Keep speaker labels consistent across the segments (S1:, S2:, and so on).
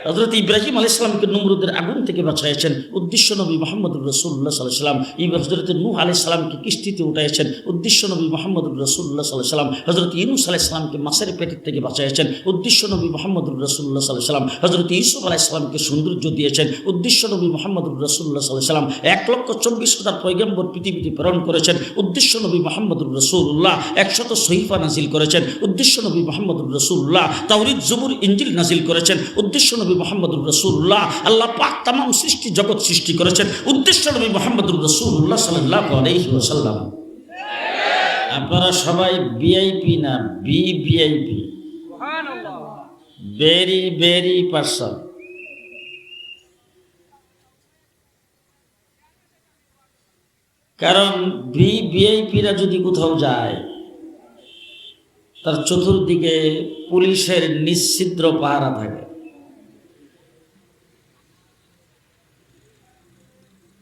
S1: হযরত ইব্রাহিম আলাইহিস সালামকে নমরুদের আগুন থেকে বাঁচাইছেন উদ্দেশ্য নবী মুহাম্মদুর রাসূলুল্লাহ সাল্লাল্লাহু আলাইহি ওয়াসাল্লাম। হযরত নূহ আলাইহিস সালামকে কিস্তিতে উঠাইছেন উদ্দেশ্য নবী মুহাম্মদুর রাসূলুল্লাহ সাল্লাল্লাহু আলাইহি ওয়াসাল্লাম। হযরত ইউনূস আলাইহিস সালামকে মাছের পেটের থেকে বাঁচাইছেন উদ্দেশ্য নবী মুহাম্মদুর রাসূলুল্লাহ সাল্লাল্লাহু আলাইহি ওয়াসাল্লাম। হযরত ইউসুফ আলাইহিস সালামকে সৌন্দর্য দিয়েছেন উদ্দেশ্য নবী মুহাম্মদুর রাসূলুল্লাহ সাল্লাল্লাহু আলাইহি ওয়াসাল্লাম। 1,24,000 পয়গম্বর পৃথিবীতে প্রেরণ করেছেন উদ্দেশ্য নবী মুহাম্মদুর রাসূলুল্লাহ। 100 সহিফা নাজিল করেছেন উদ্দেশ্য নবী মুহাম্মদুর রাসূলুল্লাহ। তাওরীত, জবুর, ইনজিল নাজিল করেছেন উদ্দেশ্য নবী মুহাম্মদুর রাসূলুল্লাহ। আল্লাহ পাক तमाम সৃষ্টি জগৎ সৃষ্টি করেছেন উদ্দেশ্য নবী মুহাম্মদুর রাসূলুল্লাহ সাল্লাল্লাহু আলাইহি ওয়াসাল্লাম। আপনারা সবাই ভিআইপি না ভিভিআইপি? সুবহানাল্লাহ। Very very person. কারণ ভিআইপিরা যদি কোথাও যায় তার চতুর্দিকে পুলিশের নিশ্ছিদ্র পাহারা থাকে।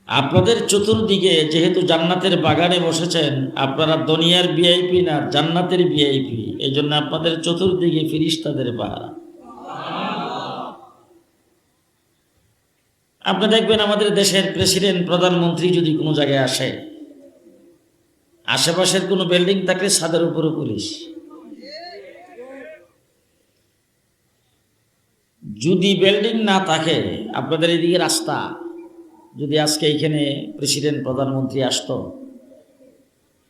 S1: আপনাদের চতুর্দিকে যেহেতু জান্নাতের বাগানে বসেছেন, আপনারা দুনিয়ার ভিআইপি না জান্নাতের ভিআইপি, এই জন্য আপনাদের চতুর্দিকে ফেরেশতাদের পাহারা। আপনি দেখবেন আমাদের দেশের প্রেসিডেন্ট, প্রধানমন্ত্রী যদি কোনো জায়গায় আসে, আশেপাশের কোনো বিল্ডিং থাকলে ছাদের উপরে পুলিশ। যদি বিল্ডিং না থাকে, আপনাদের এদিকে রাস্তা, যদি আজকে এইখানে প্রেসিডেন্ট প্রধানমন্ত্রী আসতো,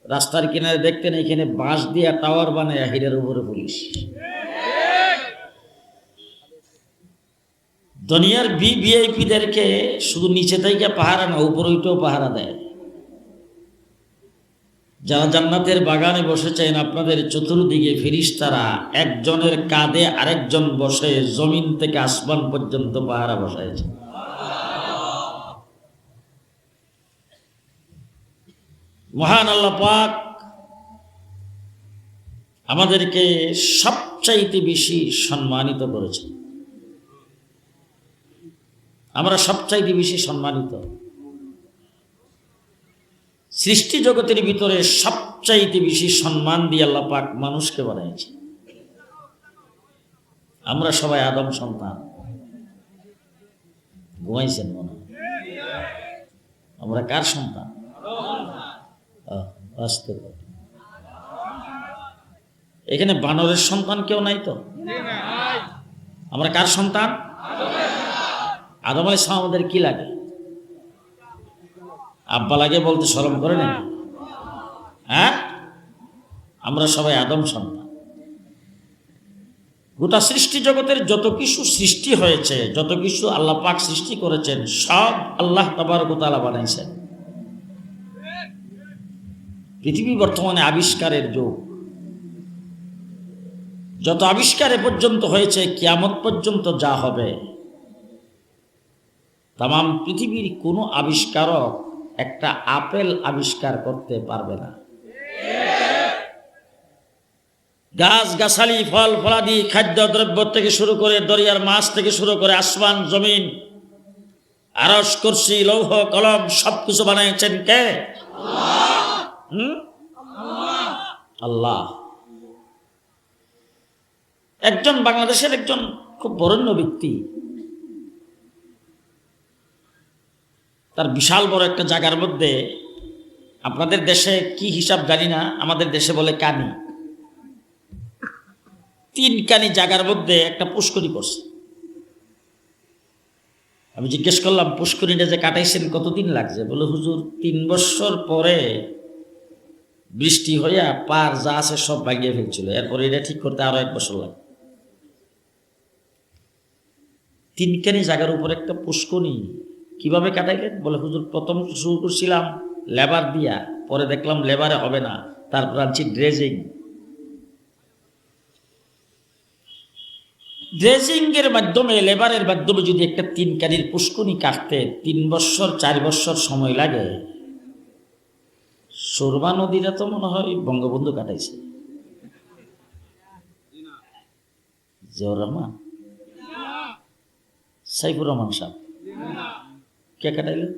S1: রাস্তার কিনারে দেখতেন এখানে বাঁশ দিয়ে টাওয়ার বানায় হিরের উপরে পুলিশ। দুনিয়ার ভিআইপিদেরকে শুধু নিচে থেকে পাহারা না, উপর ওইটাও পাহারা দেয়। যারা জান্নাতের বাগানে বসেছেন, আপনাদের চতুর্দিকে ফেরেশতারা একজনের কাঁধে আরেকজন বসে জমিন থেকে আসমান পর্যন্ত পাহারা বসাইছে। মহান আল্লাহ পাক আমাদেরকে সবচাইতে বেশি সম্মানিত করেছেন। আমরা সবচাইতে বেশি সম্মানিত। সৃষ্টি জগতের ভিতরে সবচাইতে বেশি সম্মান দিয়ে আল্লাহ পাক মানুষকে বানিয়েছে। আমরা সবাই আদম সন্তান। ঘুমাইছেন মনে? আমরা কার সন্তান? এখানে বানরের সন্তান কেউ নাই তো? আমরা কার সন্তান? আদম আলাইহিস সালাম। আমাদের কি লাগে? আব্বা লাগে বলতে শরম করে না? হ্যাঁ, আমরা সবাই আদম সন্তান। গোটা সৃষ্টি জগতের যত কিছু সৃষ্টি হয়েছে, যত কিছু আল্লাহ পাক সৃষ্টি করেছেন, সব আল্লাহ তাবারক ওয়া তাআলা বানাইছেন। পৃথিবী বর্তমানে আবিষ্কারের যুগ। যত আবিষ্কার এ পর্যন্ত হয়েছে, কিয়ামত পর্যন্ত যা হবে, তাম পৃথিবীর কোনো আবিষ্কারক একটা আপেল আবিষ্কার করতে পারবে না। গাছ গাছালি, ফল ফলাদি, খাদ্য দ্রব্য থেকে শুরু করে দরিয়ার মাছ থেকে শুরু করে আসমান জমিন, আরশ, কুরসি, লৌহ কলম সবকিছু বানিয়েছেন কে? আল্লাহ। একজন বাংলাদেশের একজন খুব বরেণ্য ব্যক্তি, তার বিশাল বড় একটা জায়গার মধ্যে, আপনাদের দেশে কি হিসাব জানি না, আমাদের দেশে বলে কানি, 3 কানি জায়গার মধ্যে একটা পুষ্করি করছে। আমি জিজ্ঞেস করলাম, পুষ্করিটা যে কাটাইছেন কতদিন লাগছে? বলে, হুজুর 3 বছর পরে বৃষ্টি হইয়া পার যা আছে সব ভাগিয়ে ফেলছিল, এরপরে এটা ঠিক করতে আরো 1 বছর লাগে। 3 কানি জায়গার উপর একটা পুষ্করি কিভাবে কাটাইলেন? বলে, হুজুর প্রথম শুরু করছিলাম লেবার দিয়া, পরে দেখলাম লেবারে হবে না, তারপর আনছি ড্রেজিং। ড্রেজিং এর মাধ্যমে, লেবারের মাধ্যমে যদি একটা 3 কানির পুষ্করি কাটতে 3 বছর 4 বছর সময় লাগে, সুরমা নদীটা তো মনে হয় বঙ্গবন্ধু কাটাইছে। জিয়াউর রহমান, সাইফুর রহমান সাহেব কে কাটাইলেন?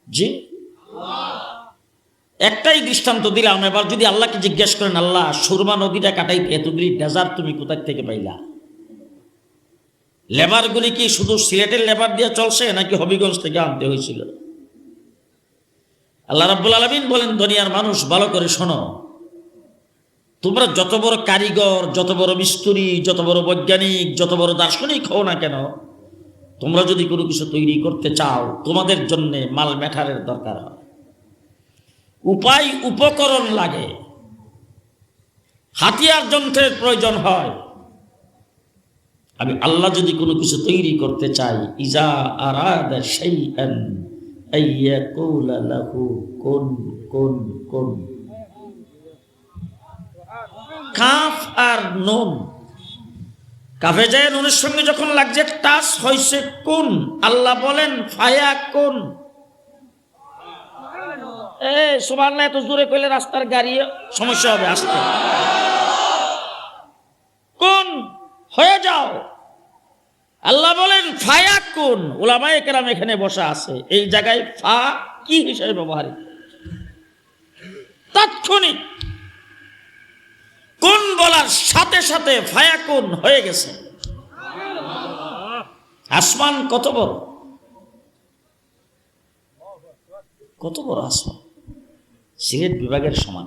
S1: জি, একটাই দৃষ্টান্ত দিলাম। এবার যদি আল্লাহকে জিজ্ঞেস করেন, আল্লাহ সুরমা নদীটা কাটাইতে এতগুলি ডেজার্ট তুমি কোথা থেকে পাইলা? লেবারগুলি কি শুধু সিলেটের লেবার দিয়ে চলছে নাকি হবিগঞ্জ থেকে আনতে হয়েছিল? আল্লাহ রাব্বুল আলামিন বলেন, দুনিয়ার মানুষ ভালো করে শোনো, তোমরা যত বড় কারিগর, যত বড় মিস্ত্রি, যত বড় বৈজ্ঞানিক, যত বড় দার্শনিক হও না কেন, তোমরা যদি কোনো কিছু তৈরি করতে চাও, তোমাদের জন্য মাল ম্যাটারের দরকার হয়, উপায় উপকরণ লাগে, হাতিয়ার যন্ত্রের প্রয়োজন হয়। আমি আল্লাহ যদি কোনো কিছু তৈরি করতে চাই, ইজা আরাদা শাইআন আইয়াকুলা লাহু কুন কুন কুন। কাফ আর নুন, কাফে যায় নুনের সঙ্গে যখন লাগছে টাচ হয়েছে কুন, আল্লাহ বলেন ফায়া কুন। সুবহানাল্লাহ, এত জোরে কইলে রাস্তার গাড়ি সমস্যা হবে, আসতে কোন হয়ে যাও। আল্লাহ বলেন ফায়া কুন। উলামায়ে কেরাম এখানে বসা আছে, এই জায়গায় ফা কি হিসেবে ব্যবহারিত? তাৎক্ষণিক কোন বলার সাথে সাথে ফায়া কুন হয়ে গেছে। আসমান কত বড়, কত বড় আসমান! সিলেট বিভাগের সমান,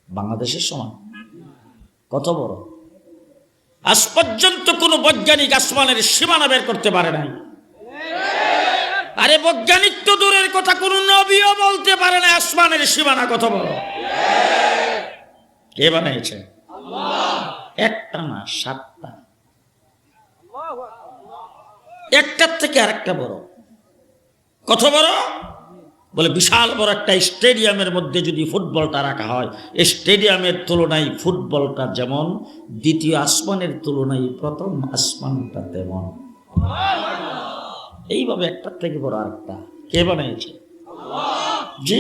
S1: বাংলাদেশের সমান। কত বড়! আজ পর্যন্ত কোন বৈজ্ঞানিক আসমানের সীমানা বের করতে পারে নাই। আরে বৈজ্ঞানিক তো দূরের কথা, কোন নবীও বলতে পারে না আসমানের সীমানা কত বড়। কে বানিয়েছে? একটা না, সাতটা, একটার থেকে আরেকটা বড়। কত বড়? বলে বিশাল বড় একটা স্টেডিয়ামের মধ্যে যদি ফুটবলটা রাখা হয়, স্টেডিয়ামের তুলনায় ফুটবলটা যেমন, দ্বিতীয় আসমানের তুলনায় প্রথম আসমানটা তেমন। এইভাবে একটার থেকে বড় আরেকটা। কে বানিয়েছে? জি,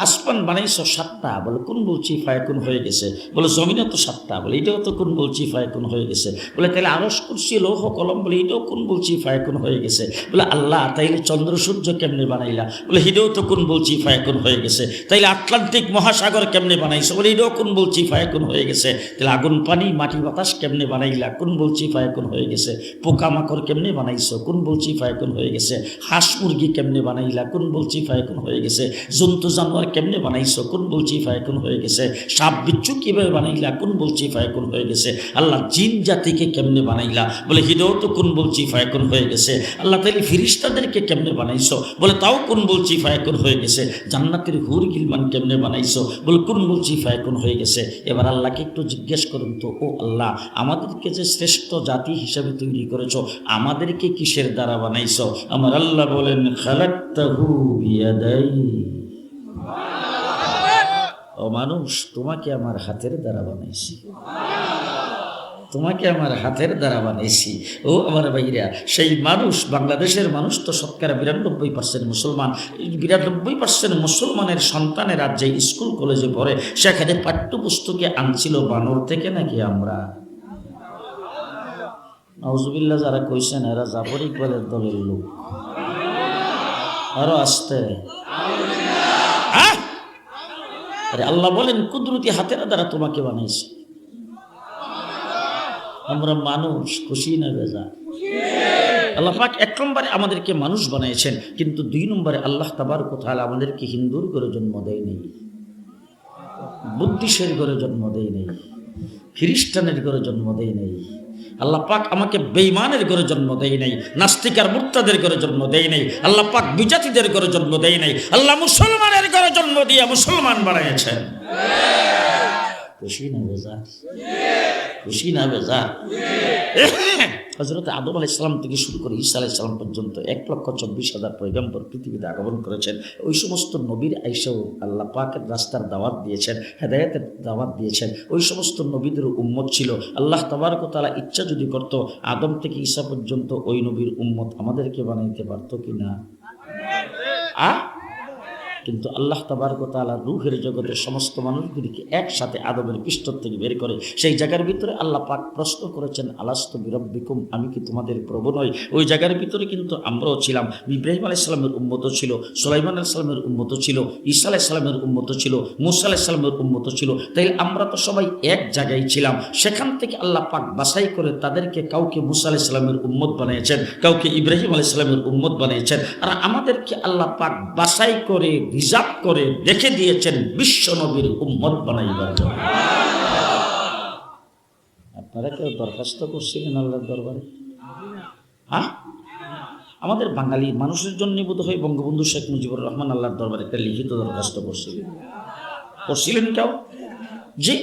S1: আসমান বানাইছো সাতটা। বলে কোন বলছি ফায়াকুন হয়ে গেছে। বলে জমিনে তো সাতটা। বলে এটাও তো কোন বলছি ফায়াকুন হয়ে গেছে। বলে তাহলে আরশ কুরসি লৌহ কলম, বলে এটাও কোন বলছি ফায়াকুন হয়ে গেছে। বলে আল্লাহ, তাইলে চন্দ্র সূর্য কেমনে বানাইলা? বলে এটাও তো কোন বলছি ফায়াকুন হয়ে গেছে। তাইলে আটলান্টিক মহাসাগর কেমনে বানাইছো? বলে এটাও কোন বলছি ফায়াকুন হয়ে গেছে। তাহলে আগুন পানি মাটি বাতাস কেমনে বানাইলা? কোন বলছি ফায়াকুন হয়ে গেছে। পোকামাকড় কেমনে বানাইছো? কোন বলছি ফায়াকুন হয়ে গেছে। হাঁস মুরগি কেমনে বানাইলা? কোন বলছি ফায়াকুন হয়ে গেছে। জন্তু জানোয়ার কেমনে বানাইছো? কোন বলছি ফায়াকুন হয়ে গেছে। সাপ বিচ্ছু কিভাবে বানাইলা? কোন বলছি ফায়াকুন হয়ে গেছে। আল্লাহ জিন জাতিকে কেমনে বানাইলা? বলে হিদেও তো কোন বলছি ফায়াকুন হয়ে গেছে। আল্লাহ তাইলে ফিরিস্তাদেরকে কেমনে বানাইছো? বলে তাও কোন বলছি ফায়াকুন হয়ে গেছে। জান্নাতের হুর গিলমান কেমনে বানাইছো? বলে কোন বলছি ফায়াকুন হয়ে গেছে। এবার আল্লাহকে একটু জিজ্ঞেস করুন তো, ও আল্লাহ, আমাদেরকে যে শ্রেষ্ঠ জাতি হিসাবে তৈরি করেছো, আমাদেরকে কিসের দ্বারা বানাইছো? আমার আল্লাহ বলেন খালাকতাহু বিয়াদাই। ও মানুষ, তোমাকে আমার হাতের দ্বারা বানাইছি, তোমাকে আমার হাতের দ্বারা বানাইছি। ও আমার ভাইরা, সেই মানুষ, বাংলাদেশের মানুষ তো শতকরা 92% মুসলমান। 92% মুসলমানের সন্তানেরা যে স্কুল কলেজে পড়ে, সেখানে পাঠ্যপুস্তকে আনছিল বানর থেকে নাকি আমরা? নাউজুবিল্লাহ, যারা কইছেন এরা জাফর ইকবালের দলের লোক। আরো আসতে আরে আল্লাহ বলেন কুদরতি হাতের দ্বারা তোমাকে বানাইছি। আমরা মানুষ, খুশি না বেজা? আল্লাহ পাক 1 নম্বরে আমাদেরকে মানুষ বানিয়েছেন, কিন্তু 2 নম্বরে আল্লাহ তাবারক ওয়া তাআলা আমাদেরকে হিন্দুর ঘরে জন্ম দেয়নি, বুদ্ধিস্টের ঘরে জন্ম দেয়নি, খ্রিস্টানের ঘরে জন্ম দেয় নাই। আল্লাহ পাক আমাকে বেঈমানের ঘরে জন্ম দেয় নাই, নাস্তিক আর মুরতাদের ঘরে জন্ম দেয় নাই। আল্লাহ পাক বিজাতিদের ঘরে জন্ম দেয় নাই। আল্লাহ মুসলমানের ঘরে জন্ম দিয়ে মুসলমান বানিয়েছেন। খুশি না বেজা? খুশি না বেজা? হযরত আদম আলাইহিস সালাম থেকে শুরু করে ঈসা আলাইহিস সালাম পর্যন্ত 1,24,000 পয়গম্বর পৃথিবীতে আগমন করেছেন। ওই সমস্ত নবীর আইসাও আল্লাহ পাকের রাস্তার দাওয়াত দিয়েছেন, হেদায়েতের দাওয়াত দিয়েছেন। ওই সমস্ত নবীদের উম্মত ছিল। আল্লাহ তাবারক ওয়া তাআলা ইচ্ছা যদি করত, আদম থেকে ঈসা পর্যন্ত ওই নবীর উম্মত আমাদেরকে বানাইতে পারত কি না? কিন্তু আল্লাহ তাবারক ওয়া তাআলা রূহের জগতের সমস্ত মানুষগুলিকে একসাথে আদমের পৃষ্ঠ থেকে বের করে সেই জায়গার ভিতরে আল্লাহ পাক প্রশ্ন করেছেন, আলাস্তু বিরাব্বিকুম, আমি কি তোমাদের প্রভু নই? ওই জায়গার ভিতরে কিন্তু আমরাও ছিলাম। ইব্রাহিম আলাইহিস সালামের উম্মত ছিল, সুলাইমান আলাইহিস সালামের উম্মত ছিল, ঈসা আলাইহিস সালামের উম্মত ছিল, মুসা আলাইহিস সালামের উম্মত ছিল। তাই আমরা তো সবাই এক জায়গায় ছিলাম। সেখান থেকে আল্লাহ পাক বাছাই করে তাদেরকে কাউকে মুসা আলাইহিস সালামের উম্মত বানিয়েছেন, কাউকে ইব্রাহিম আলাইহিস সালামের উম্মত বানিয়েছেন, আর আমাদেরকে আল্লাহ পাক বাছাই করে রিজার্ভ করে রেখে দিয়েছেন বিশ্ব নবীর উম্মত বানাইবার জন্য। আপনারা কেউ দরখাস্ত করছিলেন আল্লাহর দরবারে? হ্যাঁ, আমাদের বাঙালি মানুষের জন্য বোধ হয় বঙ্গবন্ধু শেখ মুজিবুর রহমান আল্লাহর দরবারে একটা লিখিত দরখাস্ত করছিলেন কেউ? জি,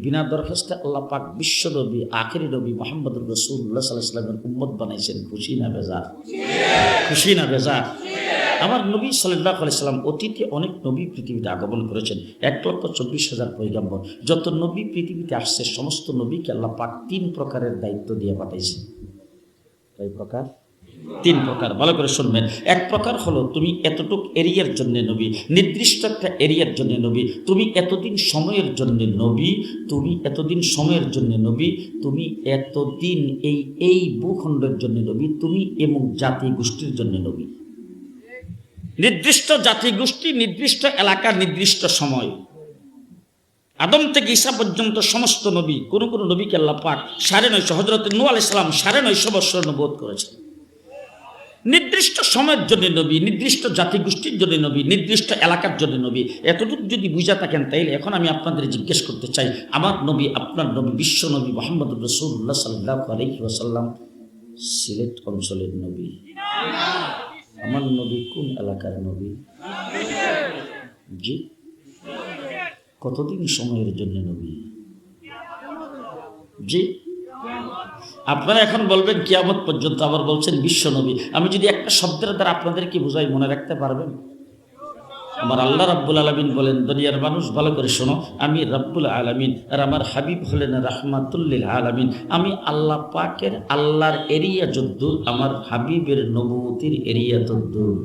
S1: বিনা দরখাস্তে আল্লাহ পাক বিশ্ব নবী আখেরি নবী মুহাম্মদুর রাসূলুল্লাহ সাল্লাল্লাহু আলাইহি ওয়াসাল্লামের উম্মত বানাইছেন। খুশি না বেজার? খুশি না বেজার? আমার নবী সাল্লাল্লাহু আলাইহি ওয়াসাল্লাম অতীতে অনেক নবী পৃথিবীতে আগমন করেছেন, 1,24,000 পয়গম্বর। যত নবী পৃথিবীতে আসছে সমস্ত নবীকে আল্লাহ পাক 3 প্রকারের দায়িত্ব দিয়ে পাঠাইছে। কয় প্রকার? 3 প্রকার। ভালো করে শুনবেন। এক প্রকার হলো তুমি এতটুক এরিয়ার জন্য নবী, নির্দিষ্ট একটা এরিয়ার জন্য নবী, তুমি এতদিন সময়ের জন্য নবী, তুমি এতদিন সময়ের জন্য নবী, তুমি এতদিন এই ভূখণ্ডের জন্য নবী, তুমি এবং জাতি গোষ্ঠীর জন্য নবী। নির্দিষ্ট জাতি গোষ্ঠী, নির্দিষ্ট এলাকা, নির্দিষ্ট সময়। আদম থেকে ঈসা পর্যন্ত সমস্ত নবী, কোন কোন নবীকে আল্লাহ পাক 950, হযরত নূহ আলাইহিস সালাম 950 বছর নবুয়ত করেছেন। নির্দিষ্ট সময়ের জন্য নবী, নির্দিষ্ট জাতি গোষ্ঠীর জন্য নবী, নির্দিষ্ট এলাকার জন্য নবী। এতটুকু যদি বুঝা থাকেন তাইলে এখন আমি আপনাদের জিজ্ঞেস করতে চাই, আমার নবী, আপনার নবী, বিশ্ব নবী মুহাম্মদুর রাসূলুল্লাহ সাল্লাল্লাহু আলাইহি ওয়াসাল্লাম সিলেট অঞ্চলের নবী। আমার নবী কোন এলাকার নবী? জি, কতদিন সময়ের জন্য নবী? জি, আপনারা এখন বলবেন কিয়ামত পর্যন্ত, আবার বলছেন বিশ্ব নবী। আমি যদি একটা শব্দের দ্বারা আপনাদেরকে বুঝাই, মনে রাখতে পারবেন? আমার আল্লাহ রাব্বুল আলামিন বলেন, দুনিয়ার মানুষ ভালো করে শোনো, আমি রাব্বুল আলামিন আর আমার হাবিব হলেন রাহমাতুল লিল আলামিন। আমি আল্লাহ পাকের, আল্লাহর এরিয়া যদ্দূর, আমার হাবিবের নবুয়তির এরিয়া তদ্দূর।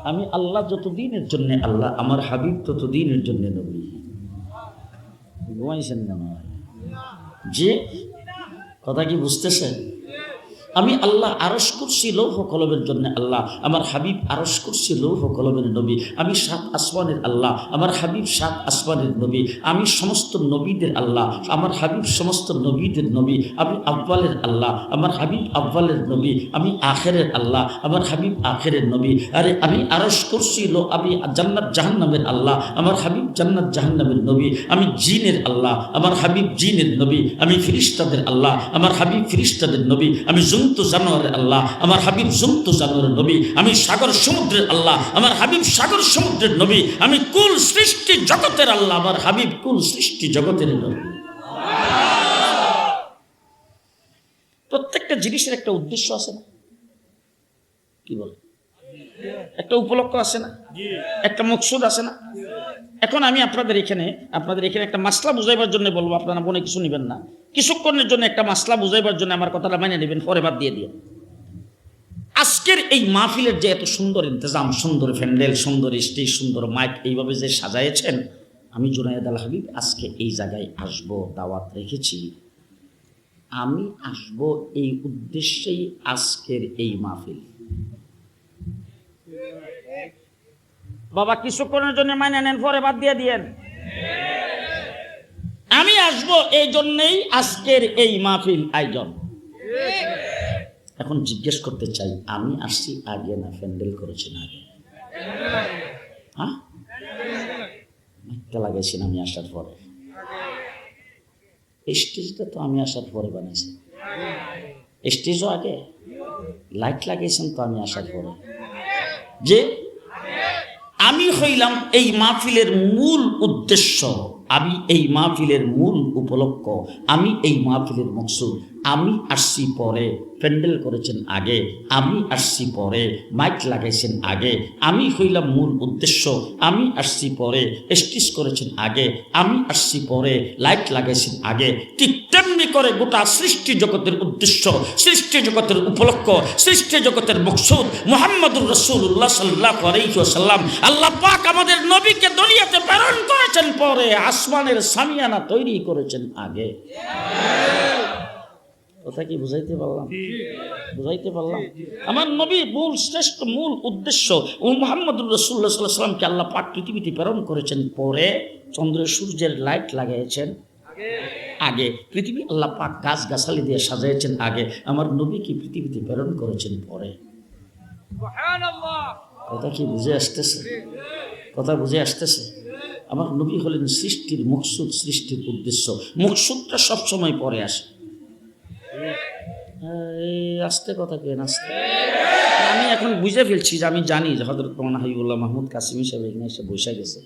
S1: আমি আল্লাহ যতদিনের জন্য আল্লাহ, আমার হাবিব ততদিনের জন্য নবী। ঘুমাইছেন না? যে কথা কি বুঝতেছেন? আমি আল্লাহ আরশ কুরসি লৌহ কলমের জন্য আল্লাহ, আমার হাবিব আরশ কুরসি লৌহ কলমের নবী। আমি 7 আসমানের আল্লাহ, আমার হাবিব 7 আসমানের নবী। আমি সমস্ত নবীদের আল্লাহ, আমার হাবিব সমস্ত নবীদের নবী। আমি আব্বালের আল্লাহ, আমার হাবিব আব্বালের নবী। আমি আখেরের আল্লাহ, আমার হাবিব আখেরের নবী। আরে আমি আরশ কুরসি আমি জান্নাত জাহান্নামের আল্লাহ, আমার হাবিব জান্নাত জাহান্নামের নবী। আমি জিনের আল্লাহ, আমার হাবিব জিনের নবী। আমি ফিরিস্তাদের আল্লাহ, আমার হাবিব ফিরিস্তাদের নবী। আমি জন্তু জানোয়ারের আল্লাহ, আমার হাবিব জন্তু জানোয়ারের নবী। আমি সাগর সমুদ্রের আল্লাহ, আমার হাবিব সাগর সমুদ্রের নবী। আমি কুল সৃষ্টি জগতের আল্লাহ, আমার হাবিব কুল সৃষ্টি জগতের নবী। প্রত্যেকটা জিনিসের একটা উদ্দেশ্য আছে না? কি বলে? একটা উপলক্ষ আছে না? একটা মকসুদ আছে না? এখন আমি আপনাদের এখানে একটা মাসলা বুঝাইবার জন্য বলবো, আপনারা মনে কিছু নেবেন না। কিছুক্ষণের জন্য একটা মাসলা বুঝাইবার জন্য আমার কথাটা মেনে নেবেন, পরে বাদ দিয়ে দিয়ে। আজকের এই মাহফিলের যে এত সুন্দর ইন্তজাম, সুন্দর প্যান্ডেল, সুন্দর স্টেজ, সুন্দর মাইক, এইভাবে যে সাজাইছেন, আমি জুনায়েদ আল হাবিব আজকে এই জায়গায় আসব, দাওয়াত রেখেছি। আমি আসব এই উদ্দেশ্যেই আজকের এই মাহফিল। বাবা কিছুক্ষণের জন্য মাইনে নেন, পরে বাদ দিয়ে দিয়েন। আমি আসব এই জন্যেই আজকের এই মাহফিল আয়োজন। এখন জিজ্ঞেস করতে চাই, আমি আসছি আগে না প্যান্ডেল করেছেন আগে? হ্যাঁ, মাইকটা লাগাইছেন আমি আসার পরে। স্টেজটা তো আমি আসার পরে বানাইছি। স্টেজও আগে, লাইট লাগাইছেন তো আমি আসার পরে। যে আমি হইলাম এই মাহফিলের মূল উদ্দেশ্য, আমি এই মাহফিলের মূল উপলক্ষ, আমি এই মাহফিলের মকসুদ। আমি আসছি পরে, প্যান্ডেল করেছেন আগে, আমি আসছি পরে, মাইক লাগাইছেন আগে, আমি হইলাম মূল উদ্দেশ্য, আমি আসছি পরে, স্টিচ করেছেন আগে, আমি আসছি পরে, লাইট লাগাইছেন আগে। ঠিক তেমনি করে গোটা সৃষ্টি জগতের উদ্দেশ্য, সৃষ্টি জগতের উপলক্ষ, সৃষ্টি জগতের মকসুদ মুহাম্মদুর রাসূলুল্লাহ সাল্লাল্লাহু আলাইহি ওয়াসাল্লাম, আল্লাহ পাক আমাদের নবীকে দুনিয়াতে প্রেরণ করেছেন পরে, আসমানের সামিয়ানা তৈরি করেছেন আগে। কথা কি বুঝাইতে পারলাম? বুঝাইতে পারলাম? আমার নবী মূল শ্রেষ্ঠ মূল উদ্দেশ্য ও মুহাম্মদুর রাসূলুল্লাহ সাল্লাল্লাহু আলাইহি ওয়াসাল্লামকে আল্লাহ পাক পৃথিবীতে প্রেরণ করেছেন পরে, চন্দ্র সূর্যের লাইট লাগাইছেন আগে, পৃথিবী আল্লাহ পাক গাছ গাছালি দিয়ে সাজাইছেন আগে, আমার নবীকে পৃথিবীতে প্রেরণ করেছেন পরে। কথা কি বুঝে আসতেছে? কথা বুঝে আসতেছে? আমার নবী হলেন সৃষ্টির মকসুদ, সৃষ্টির উদ্দেশ্য। মকসুদটা সবসময় পরে আসে। আস্তে কথা কেন আস্তে? আমি এখন বুঝে ফেলছি যে আমি জানি যে হযরত মাওলানা হাবিবুল্লাহ মাহমুদ কাসিমি সাহেব এখানে এসে বসে গেছে।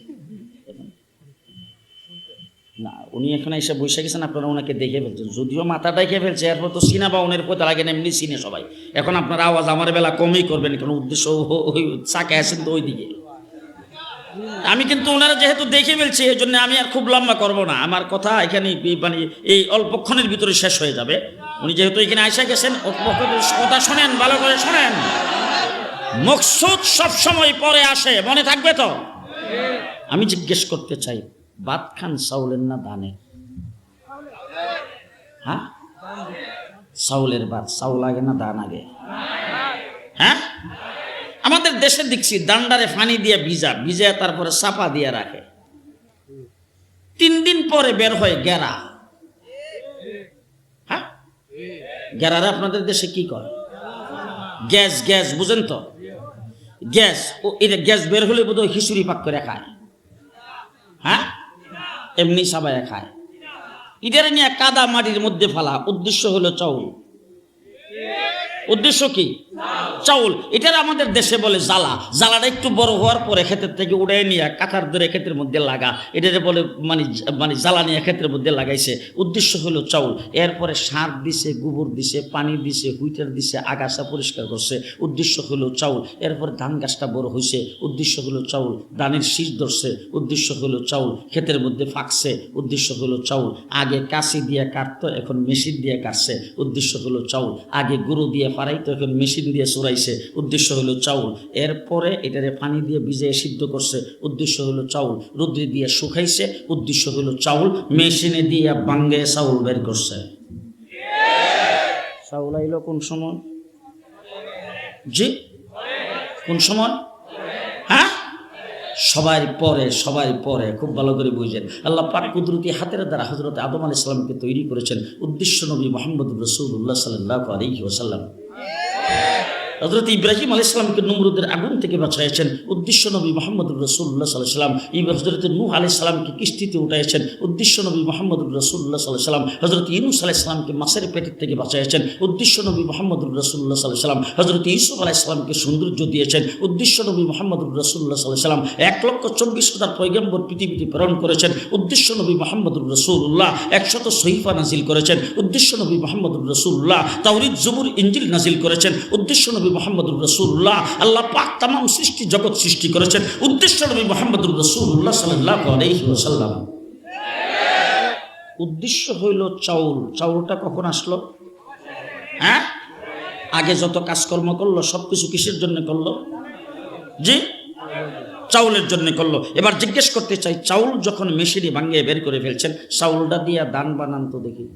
S1: না, উনি এখানে এসে বসে গেছেন, আপনারা ওনাকে দেখে ফেলছেন, যদিও মাথা দেখে ফেলছে, এরপর তো সিনা বা ওনের পথে লাগে না, এমনি চিনে সবাই। এখন আপনার আওয়াজ আমার বেলা কমই করবেন, কারণ উদ্দেশ্য ওই চাকে আসেন তো ওই দিকে। আমি কিন্তু ওনারা যেহেতু দেখে ফেলছি, এই জন্য আমি আর খুব লম্বা করব না, আমার কথা এখানে মানে এই অল্পক্ষণের ভিতরে শেষ হয়ে যাবে। উনি যেহেতু এখানে আইসা গেছেন, কথা শোনেন, ভালো করে শোনেন। মকসুদ সব সময় পরে আসে, মনে থাকবে তো? আমি জিজ্ঞেস করতে চাই, ভাত খান চাউলের না ধানের? হ্যাঁ, চাউলের ভাত, চাউল আগে না ধান আগে? হ্যাঁ, আমাদের দেশে দেখছি ডান্ডারে পানি দিয়ে ভিজা তারপরে চাপা দিয়ে রাখে, 3 দিন পরে বের হয় গেরা। হ্যাঁ, গেরারে আপনাদের দেশে কি করে? গ্যাস বুঝেন তো? গ্যাস, ও এটা গ্যাস বের হলে বোধহয় খিচুড়ি পাক করে খায়। হ্যাঁ, এমনি সাবাইয়া খায়। ইটার নিয়ে কাদা মাটির মধ্যে ফেলা, উদ্দেশ্য হলো চাউল। উদ্দেশ্য কি? চাউল। এটার আমাদের দেশে বলে জ্বালা। জ্বালাটা একটু বড় হওয়ার পরে ক্ষেতের থেকে উড়ে নিয়ে কাঁথার ধরে ক্ষেতের মধ্যে লাগা, এটারে বলে মানে জ্বালা নিয়ে ক্ষেতের মধ্যে লাগাইছে, উদ্দেশ্য হলো চাউল। এরপরে সার দিছে, গোবর দিছে, পানি দিছে, হুইটার দিছে, আগাছা পরিষ্কার করছে, উদ্দেশ্য হলো চাউল। এরপরে ধান গাছটা বড় হয়েছে, উদ্দেশ্য হলো চাউল। ধানের শীষ ধরছে, উদ্দেশ্য হলো চাউল। ক্ষেতের মধ্যে ফাঁকছে, উদ্দেশ্য হলো চাউল। আগে কাশি দিয়ে কাটতো, এখন মেশিন দিয়ে কাটছে, উদ্দেশ্য হলো চাউল। আগে গরু দিয়ে ফারাইতো, এখন মেশিন দিয়ে চড়াইছে, উদ্দেশ্য হলো চাউল। এরপরে এটারে পানি দিয়ে ভিজিয়ে সিদ্ধ করছে, উদ্দেশ্য হলো চাউল। রোদ্রে দিয়ে শুকাইছে, উদ্দেশ্য হলো চাউল। মেশিনে দিয়ে বাঙ্গে চাউল বের করছে। চাউল আইলো কোন সময়? জি, কোন সময়? হ্যাঁ, সবাই পরে খুব ভালো করে বুঝেন। আল্লাহ পাক কুদরতি হাতের দ্বারা হযরত আদম আলাইহিস সালামকে তৈরি করেছেন, উদ্দেশ্য নবী মুহাম্মদুর রাসূলুল্লাহ সাল্লাল্লাহু আলাইহি ওয়াসাল্লাম। হযরত ইব্রাহিম আলাইহিস সালামকে নমরুদের আগুন থেকে বাঁচাইছেন, উদ্দেশ্য নবী মুহাম্মদুর রাসূলুল্লাহ সাল্লাল্লাহু আলাইহি ওয়াসাল্লাম। হযরত নূহ আলাইহিস সালামকে কিস্তিতে উঠাইছেন, উদ্দেশ্য নবী মুহাম্মদুর রাসূলুল্লাহ সাল্লাল্লাহু আলাইহি ওয়াসাল্লাম। হযরত ইউনূস আলাইহিস সালামকে মাছের পেটের থেকে বাঁচাইছেন, উদ্দেশ্য নবী মুহাম্মদুর রাসূলুল্লাহ সাল্লাল্লাহু আলাইহি ওয়াসাল্লাম। হযরত ইউসুফ আলাইহিস সালামকে সৌন্দর্য দিয়েছেন, উদ্দেশ্য নবী মুহাম্মদুর রাসূলুল্লাহ সাল্লাল্লাহু আলাইহি ওয়াসাল্লাম। 1,24,000 পয়গম্বর পৃথিবীতে প্রেরণ করেছেন, উদ্দেশ্য নবী মুহাম্মদুর রাসূলুল্লাহ। 100 সহিফা নাজিল করেছেন, উদ্দেশ্য নবী মুহাম্মদুর রাসূলুল্লাহ। তাওরীত, জবুর, ইনজিল নাজিল করেছেন, উদ্দেশ্য নবী মুহাম্মদুর রাসূলুল্লাহ। আল্লাহ পাক तमाम সৃষ্টি জগৎ সৃষ্টি করেছেন, উদ্দেশ্য নবী মুহাম্মদুর রাসূলুল্লাহ সাল্লাল্লাহু আলাইহি ওয়াসাল্লাম। উদ্দেশ্য হইল চাউল। চাউলটা কখন আসলো? হ্যাঁ, আগে যত কাজকর্ম করলো সবকিছু কিসের জন্য করলো? জি, চাউলের জন্য করলো। এবার জিজ্ঞেস করতে চাই, চাউল যখন মেশিনে ভাঙিয়ে বের করে ফেলছেন, চাউলটা দিয়ে দান বানান তো দেখি।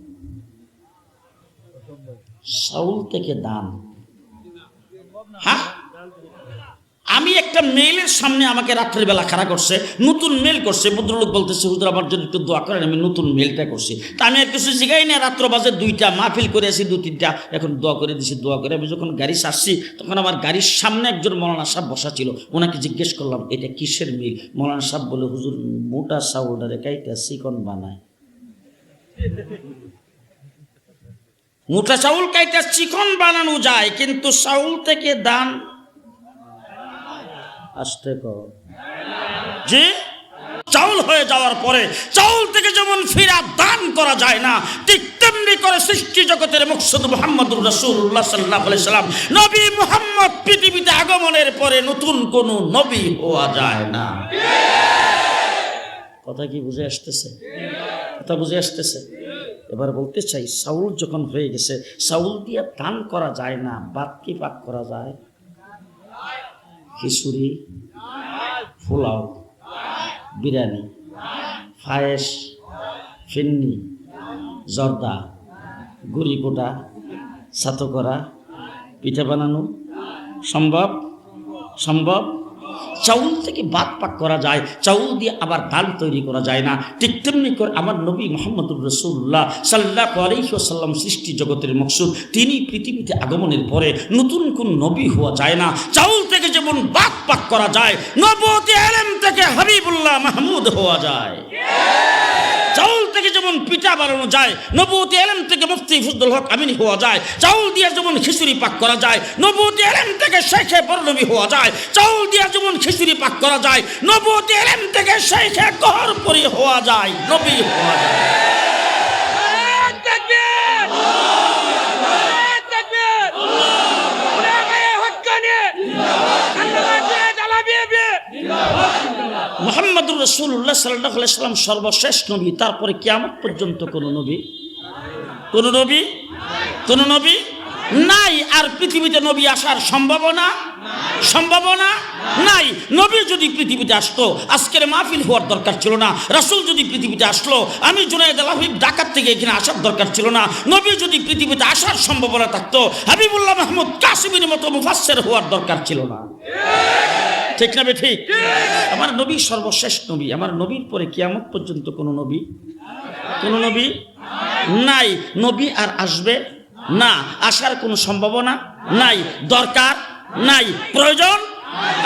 S1: চাউল থেকে দান? হ্যাঁ, আমি একটা মেইলের সামনে আমাকে রাত্রের বেলা খাড়া করছে, নতুন মেল করছে, ভদ্রলোক বলতেছে হুজুর আমার জন্য একটু দোয়া করেন, আমি নতুন মেলটা করছি। তা আমি আর কিছু জিগাই না, রাত্র বাজে 2টা, মাহফিল করে আসি 2-3টা, এখন দোয়া করে দিছি। দোয়া করে আমি যখন গাড়ি ছাড়ছি, তখন আমার গাড়ির সামনে একজন মৌলানা সাহেব বসা ছিল, ওনাকে জিজ্ঞেস করলাম এটা কিসের মিল? মৌলানা সাহেব বলে হুজুর মোটা চাউলটারে কাইটা চিকন বানায়। মোটা চাউল কাইটা চিকন বানানো যায়, কিন্তু চাউল থেকে দান আসতে কর। জি, চাউল হয়ে যাওয়ার পরে চাউল থেকে যেমন ফিরা দান করা যায় না, ঠিক তেমনি করে সৃষ্টি জগতের মকসুদ মুহাম্মদুর রাসূলুল্লাহ সাল্লাল্লাহু আলাইহি সাল্লাম। নবী মুহাম্মদ পৃথিবীতে আগমনের পরে নতুন কোন নবী হওয়া যায় না। কথা কি বুঝে আসতেছে? কথা বুঝে আসতেছে? এবার বলতে চাই, চাউল যখন হয়ে গেছে, চাউল দিয়ে দান করা যায় না, ভাত কি পাক করা যায়? খিচুড়ি, পোলাও, বিরিয়ানি, পায়েস, ফিন্নি, জর্দা, গুড়ি কোটা, ছাতু করা, পিঠা বানানো সম্ভব? সম্ভব? চাউল থেকে ভাত পাক করা যায়, চাউল দিয়ে আবার ডাল তৈরি করা যায় না। ঠিক তেমনি করে আমার নবী মুহাম্মদুর রাসূলুল্লাহ সাল্লাল্লাহু আলাইহি ওয়াসাল্লাম সৃষ্টি জগতের মকসুদ, তিনি পৃথিবীতে আগমনের পরে নতুন কোন নবী হওয়া যায় না। চাউল থেকে যেমন ভাত পাক করা যায়, নবুয়তি ইলম থেকে হাবিবুল্লাহ মাহমুদ হওয়া যায়। চাউল থেকে যেমন পিঠা বানানো যায়, নবুয়তি ইলম থেকে মুফতি ফজলুল হক আমিনী হওয়া যায়। চাউল দিয়ে যেমন খিচুড়ি পাক করা যায়, নবুয়তি ইলম থেকে শেখে বরনবী হওয়া যায়। চাউল দিয়ে যেমন খিচুড়ি পাক করা যায়, নবুয়তি ইলম থেকে শেখে গহরপরি হওয়া যায়, নবী হওয়া যায়। মুহাম্মদুর রাসূলুল্লাহ সাল্লাল্লাহু আলাইহি সাল্লাম সর্বশেষ নবী। তারপরে কিয়ামত পর্যন্ত কোন নবী নাই। আর পৃথিবীতে নবী আসার সম্ভাবনা নাই। নবী যদি পৃথিবীতে আসতো, আজকের মাহফিল হওয়ার দরকার ছিল না। রাসূল যদি পৃথিবীতে আসলো, আমি জুনায়েদ আল-হাবিব ঢাকা থেকে এখানে আসার দরকার ছিল না। নবী যদি পৃথিবীতে আসার সম্ভাবনা থাকতো, হাবিবুল্লাহ মাহমুদ কাসিমের মতো মুফাসসির হওয়ার দরকার ছিল না। ঠিক না বে ঠিক? আমার নবী সর্বশেষ নবী। আমার নবীর পরে কিয়ামত পর্যন্ত কোন নবী নাই। নবী আর আসবে না, আসার কোনো সম্ভাবনা নাই, দরকার নাই, প্রয়োজন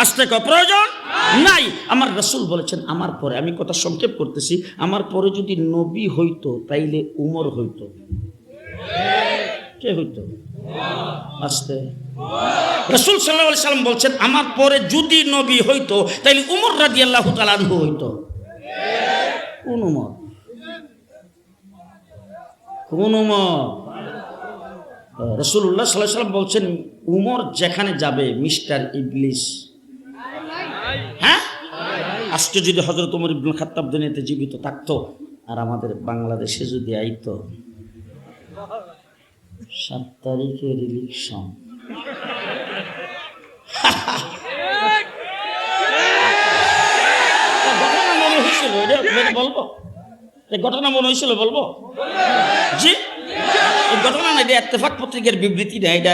S1: আসতে প্রয়োজন নাই। আমার রাসূল বলেছেন আমার পরে, আমি কথা সংক্ষেপ করতেছি, আমার পরে যদি নবী হইতো তাইলে উমর হইতো। কে হইতো? আসতে রাসূল সাল্লাল্লাহু আলাইহি সাল্লাম বলছেন আমার পরে যদি নবী হইতো তাইলে উমর রাদিয়াল্লাহু তাআলা আনহু হইতো। কোন উমর? রাসূলুল্লাহ সাল্লাল্লাহু আলাইহি সাল্লাম বলছেন উমর যেখানে যাবে মিস্টার ইবলিস। হ্যাঁ, আজকে যদি হযরত ওমর ইবনে খাত্তাব দুনিয়াতে জীবিত থাকতো আর আমাদের বাংলাদেশে যদি আইতো, 7 তারিখের ইলেকশন, ঘটনা মনে হয়েছিল বলবো? জি, এই ঘটনা না, এটা ইত্তেফাক পত্রিকার বিবৃতি না, এটা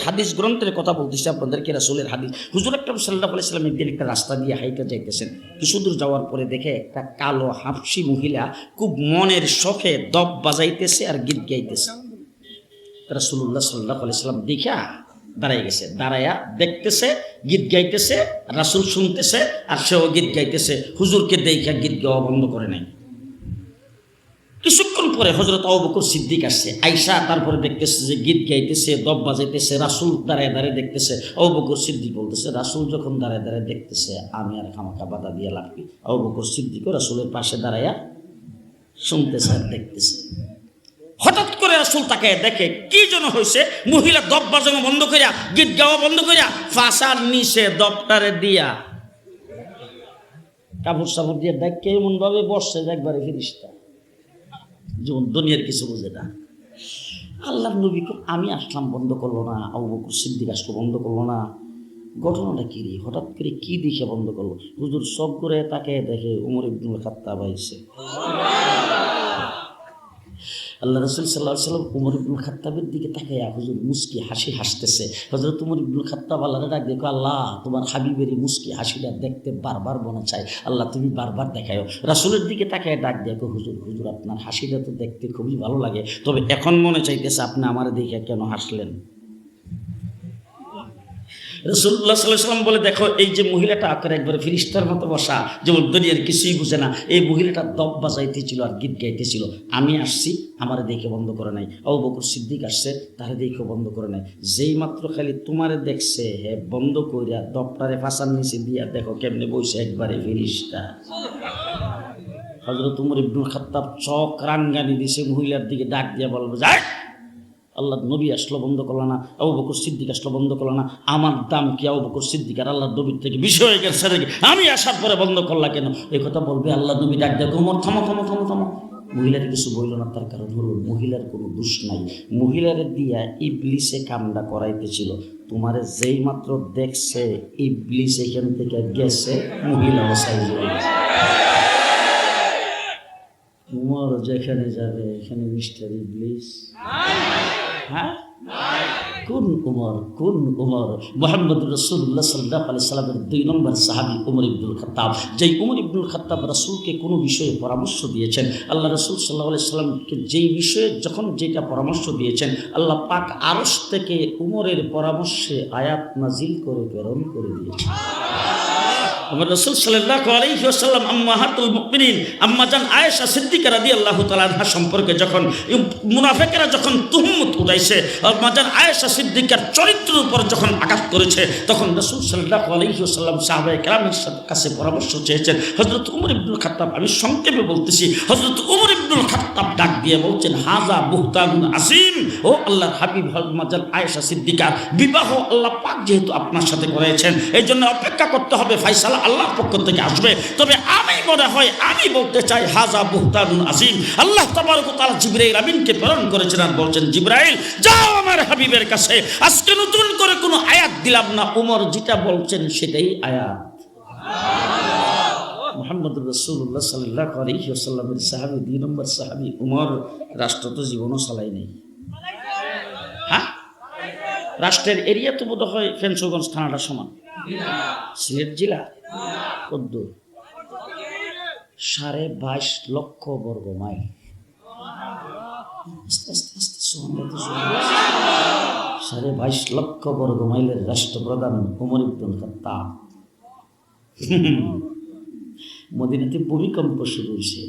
S1: হাদিস গ্রন্থের কথা বলতেছে আপনাদেরকে, রাসূলের হাদিস। হুজুর আকরাম সাল্লাল্লাহু আলাইহি সাল্লাম একদিন একটা রাস্তা দিয়ে হাইটা যাইতেছেন। কিছু দূর যাওয়ার পরে দেখে একটা কালো হাফসি মহিলা খুব মনের শখে দপ বাজাইতেছে আর গীত গাইতেছে। রাসূলুল্লাহ সাল্লাল্লাহু আলাইহি সাল্লাম দেখা দাঁড়াই গেছে, দাঁড়ায়া দেখতেছে, গীত গাইতেছে, রাসূল শুনতেছে আর সেও গীত গাইতেছে। হুজুরকে দেখা গীত গাওয়া বন্ধ করে নাই। কিছুক্ষণ পরে হযরত আবু বকর সিদ্দিক আসছে, আয়েশা তারপরে দেখতেছে যে গীত গাইতেছে, দপ বাজাইতেছে, রাসূল দাঁড়ায় দাঁড়ায় দেখতেছে। আবু বকর সিদ্দিক বলতেছে রাসূল যখন দাঁড়ায় দাঁড়ায় দেখতেছে আমি আর খামাখা বাধা দিয়ে লাভ কি? আবু বকর সিদ্দিকও রাসূলের পাশে দাঁড়ায়া শুনতেছে আর দেখতেছে। হঠাৎ করে রাসূল তাকে দেখে, কি যেন হয়েছে, মহিলা দপ বাজানো বন্ধ করিয়া, গীত গাওয়া বন্ধ করিয়া, ফাঁসার নিচে দপটারে দিয়া কাপড় সাপড় দিয়ে দেখে এমন ভাবে বসছে একবারে ফেরেশতা, যেমন দুনিয়ার কিছু বুঝে না। আল্লাহর নবী আমি আসলাম বন্ধ করলো না, আবু বকর সিদ্দিক আসলো বন্ধ করলো না, ঘটনাটা কি রে? হঠাৎ করে কি দেখে বন্ধ করলো? হুজুর সব করে তাকে দেখে ওমর ইবনুল খাত্তাব আইছে। আল্লাহ রাসূল সাল্লাল্লাহু আলাইহি সাল্লাম ওমর ইবনুল খাত্তাবের দিকে তাকায়া হুজুর মুস্কি হাসি হাসতেছে। হযরত ওমর ইবনুল খাত্তাব আল্লাহরে ডাক দেখো, আল্লাহ তোমার হাবিবের মুস্কি হাসিটা দেখতে বারবার মনে চাই, আল্লাহ তুমি বারবার দেখায়ো। রাসূলের দিকে তাকায় ডাক দেখো, হুজুর হুজুর আপনার হাসিটা তো দেখতে খুবই ভালো লাগে, তবে এখন মনে চাইতেছে আপনি আমার দেখে কেন হাসলেন? রাসূলুল্লাহ সাল্লাল্লাহু আলাইহি ওয়াসাল্লাম বলে দেখো এই যে মহিলাটা আকারে একবারে ফেরেশতার মতো বসা, যেমন দুনিয়ার কিছুই বুঝে না, এই মহিলাটা দপ বাজাইতেছিল আর গীত গাইতেছিল। আমি আসছি, আমার দেখে বন্ধ করে নাই। আবু বকর সিদ্দিক আসছে, তারে দেখে বন্ধ করে নাই। যেই মাত্র খালি তোমারে দেখছে হে বন্ধ কইরা দপটারে ফাঁসার নিচে দিয়া দেখো কেমনে বইছে একবারে ফেরেশতা। হযরত উমর ইবনুল খাত্তাব চোখ রাঙ্গানি দিছে, মহিলার দিকে ডাক দিয়ে বলবে, যাই আল্লাহ নবী আসলো বন্ধ করলো না, আবু বকর সিদ্দিক আসলো বন্ধ করলো না, আমার দাম কি আবু বকর সিদ্দিক আর আল্লাহ নবীর থেকে বিষয় হয়ে গেছে নাকি? আমি আসার পরে বন্ধ করলা কেন? এই কথা বলবে। আল্লাহ নবী ডাক দেয়, ওমর থামো থামো থামো থামো। মহিলার কিছু বলল না, তার কারণ হলো মহিলার কোনো দোষ নাই। মহিলারে দিয়া ইবলিসে কামটা করাইতেছিল। তোমারে যেই মাত্র দেখছে ইবলিস এখান থেকে গেছে, মহিলাও সাইজ হয়ে গেছে। উমর যেখানে যাবে এখানে মিস্টার ইবলিস। হ্যাঁ, কোন উমর? কোন উমর? মুহাম্মদ রাসূলুল্লাহ সাল্লাল্লাহু আলাইহি সাল্লামের 2 নম্বর সাহাবী উমর ইবনুল খাত্তাব। যেই উমর ইবনুল খাত্তাব রাসূলকে কোনো বিষয়ে পরামর্শ দিয়েছেন, আল্লাহ রাসূল সাল্লাল্লাহু আলাইহি সাল্লামকে যেই বিষয়ে যখন যেটা পরামর্শ দিয়েছেন, আল্লাহ পাক আরশ থেকে উমরের পরামর্শে আয়াত নাজিল করে প্রেরণ করে দিয়েছেন। আমার রাসূল সাল্লাল্লাহু আলাইহি ওয়াসাল্লাম আম্মাহাতুল মুমিনিন আম্মা জান আয়েশা সিদ্দিকা রাদিয়াল্লাহু তাআলা আনহা সম্পর্কে যখন মুনাফিকরা যখন তুহমত উঠাইছে, আম্মা জান আয়েশা সিদ্দিকার চরিত্রের উপর যখন আঘাত করেছে, তখন রাসূল সাল্লাল্লাহু আলাইহি ওয়াসাল্লাম সাহাবায়ে কেরামের কাছে পরামর্শ চেয়েছেন। হযরত উমর ইবনুল খাত্তাব, আমি সংক্ষেপে বলতেছি, হযরত উমর ইবনুল খাত্তাব ডাক দিয়ে বলছেন, হাযা বুহতানুন আযীম। ও আল্লাহর হাবিব আম্মা জান আয়েশা সিদ্দিকা, বিবাহ আল্লাহ পাক যেহেতু আপনার সাথে করেছেন, এই জন্য অপেক্ষা করতে হবে, ফায়সালা আল্লাহর পক্ষ থেকে আসবে। তবে আমি মনে হয় আমি বলতে চাই, হাযা বুহতানুন আযীম। আল্লাহ তাবারক ওয়া তাআলা জিবরাইল আমিনকে প্রেরণ করেছেন আর বলছেন, জিবরাইল যাও আমার হাবিবের কাছে, আজকে নতুন করে কোনো আয়াত দিলাম না, উমর যেটা বলছেন সেটাই আয়াত। মুহাম্মদুর রাসূলুল্লাহ সাল্লাল্লাহু আলাইহি ওয়াসাল্লামের সাহাবী, 2 নম্বর সাহাবী উমর রাষ্ট্র তো জীবনও চালাই নাই। হ্যাঁ, রাষ্ট্রের এরিয়া তো বোধ হয় ফেঞ্চগঞ্জ থানাটা সমান। সিলেট জেলা কত? 22.5 লক্ষ বর্গ মাইল। 22.5 লক্ষ বর্গ মাইলের রাষ্ট্রপ্রধান উমর ইবনুল খাত্তাব। মদিনাতে ভূমিকম্প শুরু হয়েছে,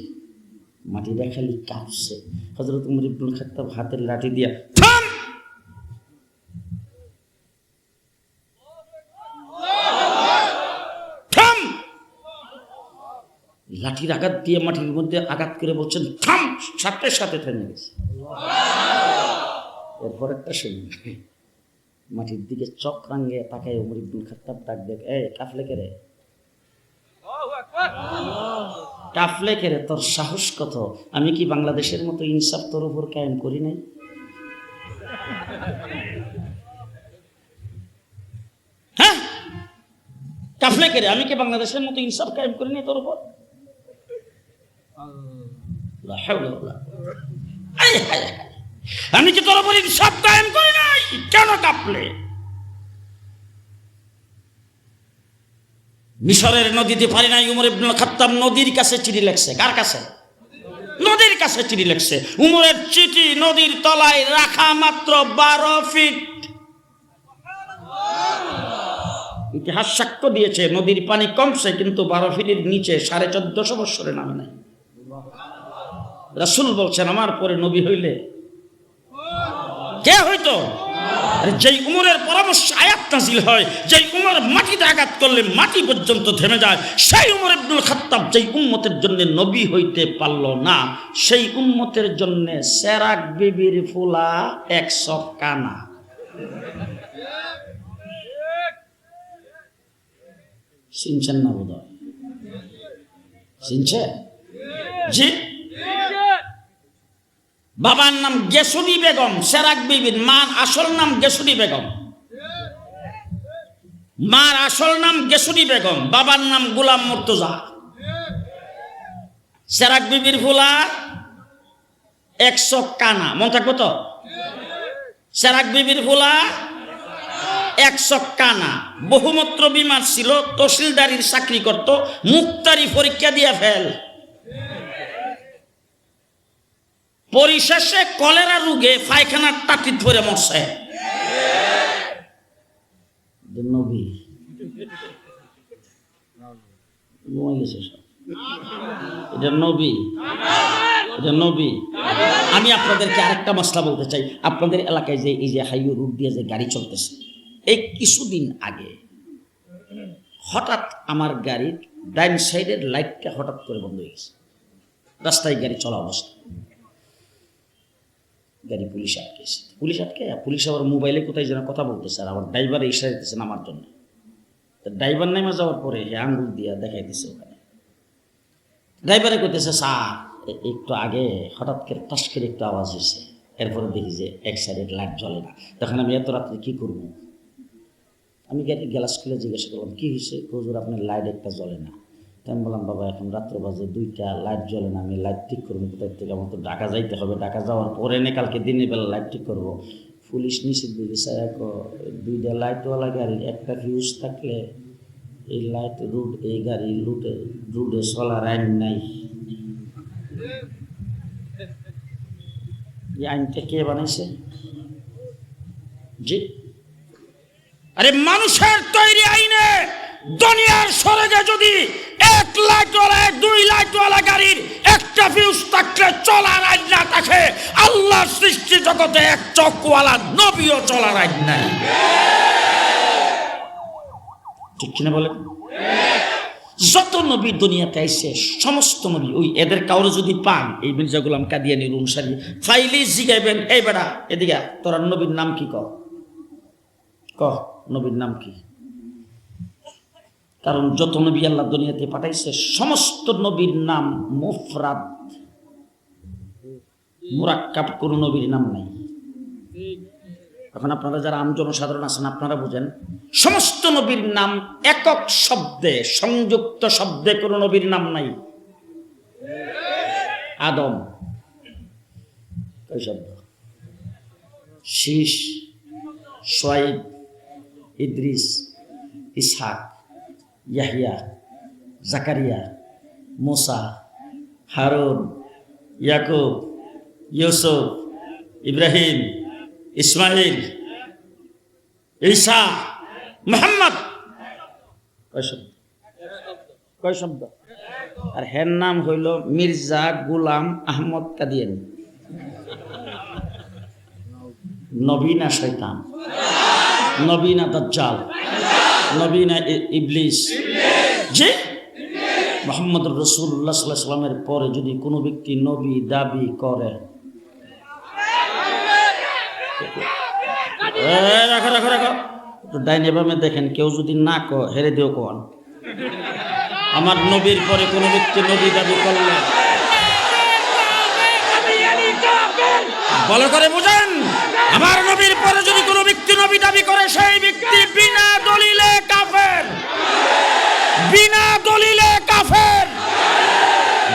S1: মাটিটা খালি কাঁপছে। হযরত উমর ইবনুল খাত্তাব হাতের লাঠি দিয়া, লাঠির আঘাত দিয়ে মাটির মধ্যে আঘাত করে বলছেন, থাম। সাথে সাথে থেমে গেছে। এরপর একটা শুনি, মাটির দিকে চোখ রাঙিয়ে তাকায় উমর ইবনুল খাত্তাব ডাক দেখ, এই কাফলে কে রে? কাফলে কে রে? তোর সাহস কত? আমি কি বাংলাদেশের মতো ইনসাফ তোর উপর কায়েম করি নাই? হ্যাঁ, কাফলে কে রে? আমি কি বাংলাদেশের মতো ইনসাফ কায়েম করি নাই তোর উপর? আমি কি তোর উপর ইনসাফ কায়েম করি নাই? কেন কাঁপলে? মিশরের নদীতে পারি নাই উমর ইবনুল খাত্তাব নদীর কাছে চিঠি লেখছে। কার কাছে? নদীর কাছে চিঠি লেখছে। উমরের চিঠি নদীর তলায় রাখা মাত্র 12 ফিট। ইতিহাস সাক্ষ্য দিয়েছে নদীর পানি কমছে, কিন্তু 12 ফিটের নিচে 1450 বছরে নামে নাই। রাসূল বলছেন, আমার পরে নবী হইলে কে হইতো? যেই উমরের পরামর্শ আয়াত নাযিল হয়, যেই উমর মাটিতে আঘাত করলে মাটি পর্যন্ত থেমে যায়, সেই উমর ইবনুল খাত্তাব যেই উম্মতের জন্য নবী হইতে পারল না, সেই উম্মতের জন্য সেরাক বিবির ফুলা 100 কানা। শুনছেন না বোধ হয়? শুনছে? জি। বাবার নাম গেসুনি বেগম, সেরাক বিবির মার আসল নাম গেসুনি বেগম। মার আসল নাম গেসুনি বেগম, বাবার নাম গোলাম মুর্তজা। সেরাক বিবির ফুলা 100 কানা। মন থাকবো তো? সেরাক বিবির ফুলা 100 কানা। বহুমূত্র বিমার ছিল, তহসিলদারির চাকরি করত, মুক্তারি পরীক্ষা দিয়ে ফেল। পরিশেষে কলেরা রোগে পায়খানার টাটিত পরে মরছে। নবী এটা নবী, এটা নবী। আমি আপনাদেরকে আরেকটা মশলা বলতে চাই। আপনাদের এলাকায় যে এই যে হাইওয়ে রুট দিয়ে যে গাড়ি চলতেছে, এই কিছুদিন আগে হঠাৎ আমার গাড়ির ডাইন সাইডের লাইটটা হঠাৎ করে বন্ধ হয়ে গেছে। রাস্তায় গাড়ি চলা অবস্থা, গাড়ি পুলিশ আটকেছে। পুলিশ আবার মোবাইলে কোথায় যেন কথা বলতেছে, আর আমার ড্রাইভারে ইশারা দিতেছে নামার জন্য। ড্রাইভার নেমে যাওয়ার পরে আঙ্গুল দিয়া দেখাইতেছে ওখানে। ড্রাইভারে করতেছে, স্যার একটু আগে হঠাৎ করে টাস করে একটু আওয়াজ হয়েছে, এরপরে দেখি যে এক সাইডের লাইট জ্বলে না। তখন আমি এত রাত্রে কী করবো? আমি গাড়ির গ্লাস খুলে জিজ্ঞাসা করলাম, কী হয়েছে? হুজুর আপনার লাইট একটা জ্বলে না। তাই আমি বললাম, বাবা এখন রাত্র বাজে 2টা, লাইট জ্বলে না, আমি লাইট ঠিক করবো কোথায় থেকে? আমার তো ঢাকা যাইতে হবে, ঢাকা যাওয়ার পরে নে কালকে দিনের বেলা লাইট ঠিক করবো। পুলিশ নিষেধ দিকে স্যার 2টা লাইটওয়ালা গাড়ির একটা ফিউজ থাকলে এই লাইট রুট, এই গাড়ি রুটে চলার আইন নাই। এই আইনটা কে বানাইছে? জি, আরে মানুষের তৈরি আইনে দুনিয়ার স্বর্গে যদি 1 লাইটওয়ালা 2 লাইটওয়ালা গাড়ির একটা ফিউজ থাকলে চলার আইন না থাকে, আল্লাহ সৃষ্টি জগতে 1 চোখওয়ালা নবীও চলার আইন নাই। ঠিক কিনা বলেন? যত নবী দুনিয়াতে আইছে সমস্ত নবী ওই এদের কাউরে যদি পান, এই মির্জা গোলাম কাদিয়ানির অনুসারী, ফাইলি জিগাইবেন, এই বেটা এদিকে তোরা নবীর নাম কি? ক নবীর নাম কি? কারণ যত নবী আল্লাহ দুনিয়াতে পাঠাইছে সমস্ত নবীর নাম মুফরাদ, মুরাক্কাব, কোন নবীর নাম নাই। এখন আপনারা যারা জনসাধারণ আছেন আপনারা বুঝেন, সমস্ত নবীর নাম একক শব্দে, সংযুক্ত শব্দে কোন নবীর নাম নাই। আদম কয় শব্দ? শীষ, শুআইব, ইদ্রিস, ইসহাক, ইয়াহিয়া, জাকারিয়া, মুসা, হারুন, ইয়াকুব, ইউসুফ, ইব্রাহিম, ইসমাইল, ঈসা, মুহাম্মদ। কয় শব্দ? আর হের নাম হইল মির্জা গোলাম আহমদ কাদিয়ানী। নবী না শয়তান? নবী না দাজ্জাল? নবী না ইবলিস? জি, মুহাম্মদুর রাসূলুল্লাহ সাল্লাল্লাহু আলাইহি ওয়াসাল্লামের পরে যদি কোনো ব্যক্তি নবী দাবি করে, রাখো রাখো রাখো, ডাইনে বামে দেখেন, কেউ যদি না হেরে দিও কোন আমার নবীর পরে কোনো ব্যক্তি নবী দাবি করলে, ভালো করে বুঝেন, আমার নবীর পরে যদি কোনো ব্যক্তি নবী দাবি করে সেই ব্যক্তি বিনা দলিলে কাফের, বিনা দলিলে কাফের।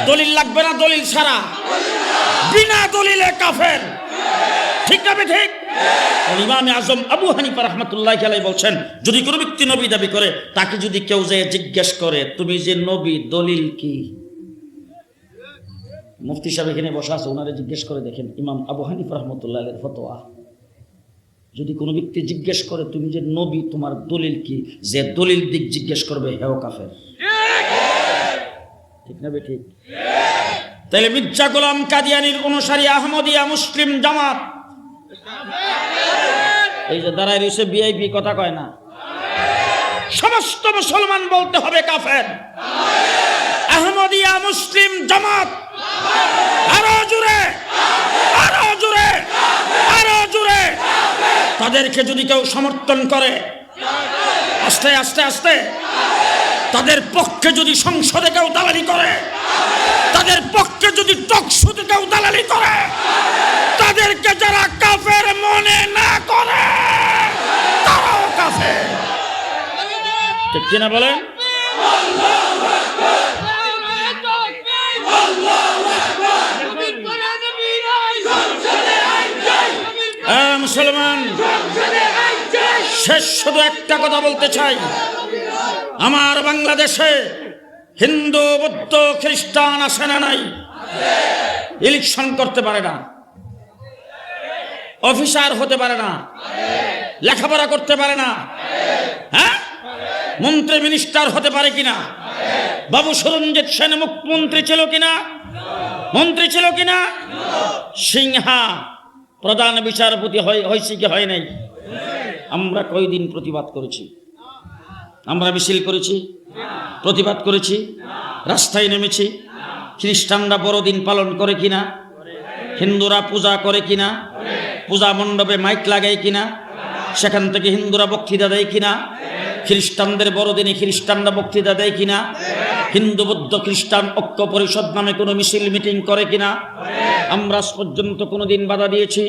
S1: দলিল লাগবে না, দলিল ছাড়া বিনা দলিলে কাফের। ঠিক না? ঠিক। ইমাম আজম আবু হানিফা রাহমাতুল্লাহি আলাইহি বলছেন, যদি কোনো ব্যক্তি নবী দাবি করে, তাকে যদি কেউ যে জিজ্ঞেস করে তুমি যে নবী, দলিল কি? মুফতি সাহেব এখানে বসা আছে, ওনারে জিজ্ঞেস করে দেখেন, ইমাম আবু হানিফা রাহমাতুল্লাহি আলাইহির ফতোয়া। যদি কোনো ব্যক্তি জিজ্ঞেস করে তুমি যে নবী, তোমার দলিল কি? যে দলিল দিক জিজ্ঞেস করবে হেও কাফের। ঠিক না? ঠিক। তাহলে মির্জা গোলাম কাদিয়ানির অনুসারী আহমদিয়া মুসলিম জামাত এই যে দাঁড়ায় রয়েছে, ভিআইপি কথা কয় না, সমস্ত মুসলমান বলতে হবে কাফের। আহমদিয়া মুসলিম জামাত আরো জোরে, আরো জোরে, আরো জোরে। তাদেরকে যদি কেউ সমর্থন করে, আস্তে আস্তে আস্তে, তাদের পক্ষে যদি সংসদে কেউ দালালি করে, তাদের পক্ষে যদি টকশোতে কেউ দালালি করে, তাদেরকে যারা কাফের মনে না করে তারাও কাফের। ঠিক কিনা বলেন? মুসলমান, শেষ শুধু একটা কথা বলতে চাই, আমার বাংলাদেশে হিন্দু, বৌদ্ধ, খ্রিস্টান আছে না নাই? ইলেকশন করতে পারে না, অফিসার হতে পারে না, লেখাপড়া করতে পারে না, হ্যাঁ, মন্ত্রী মিনিস্টার হতে পারে কিনা? বাবু সুরঞ্জিত সেন মুখ্যমন্ত্রী ছিল কিনা? মন্ত্রী ছিল কিনা? সিংহা প্রধান বিচারপতি হয়েছে কি হয় নাই? আমরা কয়দিন প্রতিবাদ করেছি? আমরা মিছিল করেছি, প্রতিবাদ করেছি, রাস্তায় নেমেছি, খ্রিস্টানরা বড়দিন পালন করে কিনা? হিন্দুরা পূজা করে কিনা? পূজা মণ্ডপে মাইক লাগায় কিনা? সেখান থেকে হিন্দুরা বক্তৃতা দেয় কিনা? খ্রিস্টানদের বড়দিনে খ্রিস্টানরা বক্তৃতা দেয় কিনা? হিন্দু বৌদ্ধ খ্রিস্টান ঐক্য পরিষদ নামে কোনো মিছিল মিটিং করে কিনা? আমরা আজ পর্যন্ত কোনোদিন বাধা দিয়েছি?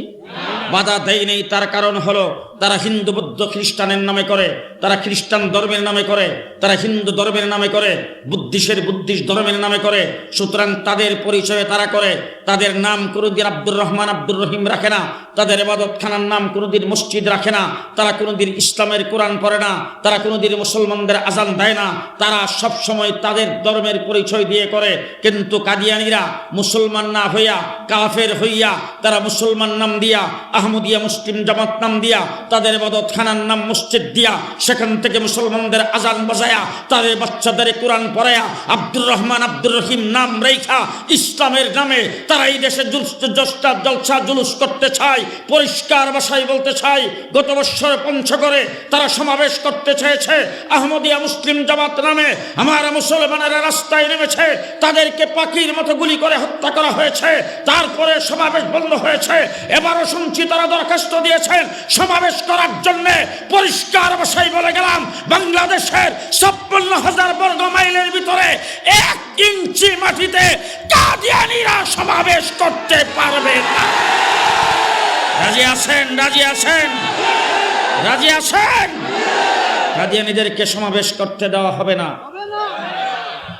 S1: বাধা দেয় নেই। তার কারণ হলো তারা হিন্দু বৌদ্ধ খ্রিস্টানের নামে করে, তারা খ্রিস্টান ধর্মের নামে করে, তারা হিন্দু ধর্মের নামে করে, বুদ্ধিস্ট ধর্মের নামে করে। সুতরাং তাদের পরিচয়ে তারা করে। তাদের নাম কোনোদিন আব্দুর রহমান আব্দুর রহিম রাখে না, তাদের ইবাদতখানার নাম কোনোদিন মসজিদ রাখে না, তারা কোনোদিন ইসলামের কোরআন পড়ে না, তারা কোনোদিন মুসলমানদের আজান দেয় না। তারা সবসময় তাদের ধর্মের পরিচয় দিয়ে করে। কিন্তু কাদিয়ানীরা মুসলমান না হইয়া, কাফের হইয়া, তারা মুসলমান নাম দিয়া, আহমদিয়া মুসলিম জামাত নাম দিয়া, তাদের ইবাদতখানার নাম মসজিদ দিয়া, সেখান থেকে মুসলমানদের আজান বাজায়া, তাদের বাচ্চাদের কোরআন পড়ায়া, আব্দুর রহমান আব্দুর রহিম নাম রেখা ইসলামের নামে তারা এই দেশে জলসা জুলুস করতে চায়। পরিষ্কার ভাষায় বলতে চাই, গত বছর পঞ্চগড়ে তারা সমাবেশ করতে চেয়েছে আহমদিয়া মুসলিম জামাত নামে। আমার মুসলমানেরা রাস্তায় নেমেছে, তাদেরকে পাখির মতো গুলি করে হত্যা করা হয়েছে। তারপরে সমাবেশ বন্ধ হয়েছে। এবারও শুনছি তারা দরখাস্ত দিয়েছেন সমাবেশ করার জন্য। পরিষ্কার ভাষায় বলে গেলাম, বাংলাদেশের 56,000 বর্গ মাইলের ভিতরে 1 ইঞ্চি মাটিতে কাদিয়ানীরা সমাবেশ করতে পারবে না। রাজি আছেন? রাজি আছেন? রাজি আছেন? কাদিয়ানীদেরকে সমাবেশ করতে দেওয়া হবে না।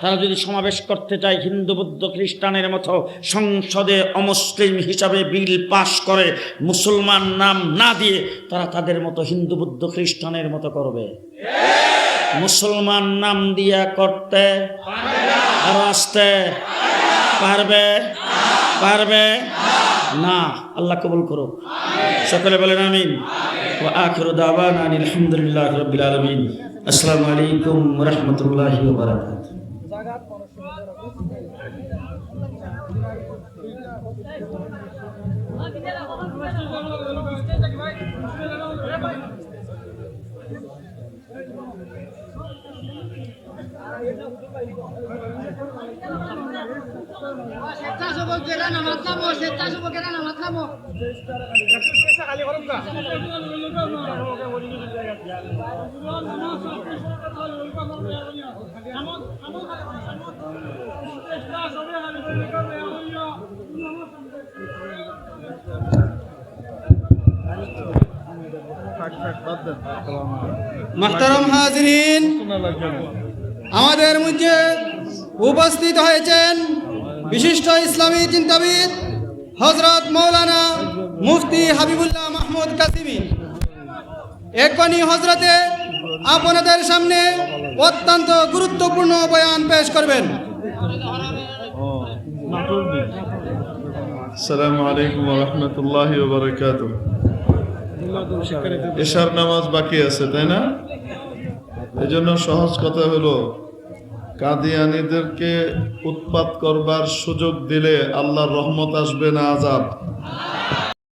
S1: তারা যদি সমাবেশ করতে চায় হিন্দু বৌদ্ধ খ্রিস্টানের মতো সংসদে অমুসলিম হিসাবে বিল পাশ করে মুসলমান নাম না দিয়ে তারা তাদের মতো হিন্দু বৌদ্ধ খ্রিস্টানের মতো করবে। মুসলমান নাম দিয়া করতে আরো আসতে পারবে? পারবে না। আল্লাহ কবুল করুক। সকলে বলেন আমিন। ওয়া আখিরু দাওয়ানা আলহামদুলিল্লাহি রাব্বিল আলামিন। আসসালামু আলাইকুম ওয়া রাহমাতুল্লাহি ওয়া বারাকাতুহু।
S2: মাহতারাম হাজরিন, আমাদের মধ্যে উপস্থিত হয়েছেন বিশিষ্ট ইসলামী চিন্তাবিদ হযরত মৌলানা মুফতি হাবিবুল্লাহ মাহমুদ কাসিমি। এক্ষুনি হযরতে আপনাদের সামনে অত্যন্ত গুরুত্বপূর্ণ বয়ান পেশ করবেন।
S3: আসসালামু আলাইকুম ওয়া রাহমাতুল্লাহি ওয়া বারাকাতুহু। এশার নামাজ বাকি আছে, তাই না? এজন্য সহজ কথা হলো, কাদিয়ানীদেরকে উৎপাত করবার সুযোগ দিলে আল্লাহর রহমত আসবে না আযাব?